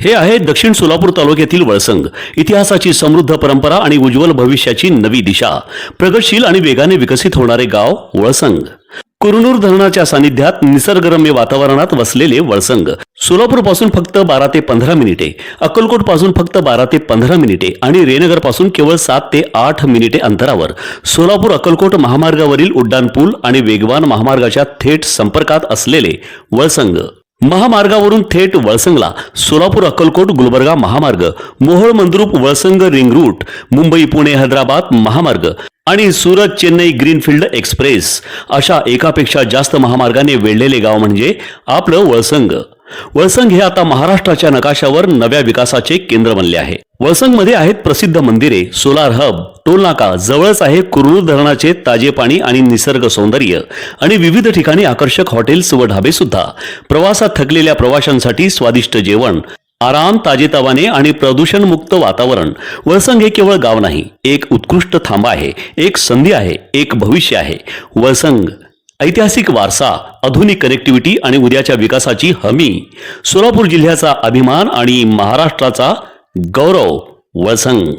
हे आहे दक्षिण सोलापूर तालुक्यातील वळसंग. इतिहासाची समृद्ध परंपरा आणि उज्ज्वल भविष्याची नवी दिशा. प्रगतशील आणि वेगाने विकसित होणारे गाव वळसंग. कुरनूर धरणाच्या सानिध्यात निसर्गरम्य वातावरणात वसलेले वळसंग सोलापूर पासून फक्त 12 ते 15 मिनिटे, अक्कलकोट पासून फक्त 12 ते 15 मिनिटे आणि रेणनगर पासून केवळ 7 ते 8 मिनिटे अंतरावर सोलापूर अक्कलकोट महामार्गावरील उड्डाणपूल आणि वेगवान महामार्गाच्या थेट संपर्कात असलेले वळसंग. महामार्गावरून थेट वळसंगला सोलापूर अक्कलकोट गुलबर्गा महामार्ग, मोहोळ मंद्रुप वळसंग रिंग रूट, मुंबई पुणे हैदराबाद महामार्ग आणि सुरत चेन्नई ग्रीनफील्ड एक्सप्रेस अशा एकापेक्षा जास्त महामार्गाने वेढलेले गाव म्हणजे आपलं वळसंग. वळसंग हे आता महाराष्ट्राच्या नकाशावर नव्या विकासाचे केंद्र बनले आहे. वळसंगमध्ये आहेत प्रसिद्ध मंदिरे, सोलार हब, टोलनाका, जवळच आहे कुरनूर धरणाचे ताजे पाणी आणि निसर्ग सौंदर्य आणि विविध ठिकाणी आकर्षक हॉटेल्स व ढाबे सुद्धा. प्रवासात थकलेल्या प्रवाशांसाठी स्वादिष्ट जेवण, आराम, ताजेतवाने आणि प्रदूषणमुक्त वातावरण. वळसंग हे केवळ गाव नाही, एक उत्कृष्ट थांबा आहे, एक संधी आहे, एक भविष्य आहे. वळसंग ऐतिहासिक वारसा, आधुनिक कनेक्टिव्हिटी आणि उद्याच्या विकासाची हमी. सोलापूर जिल्ह्याचा अभिमान आणि महाराष्ट्राचा गौरव. वळसंग.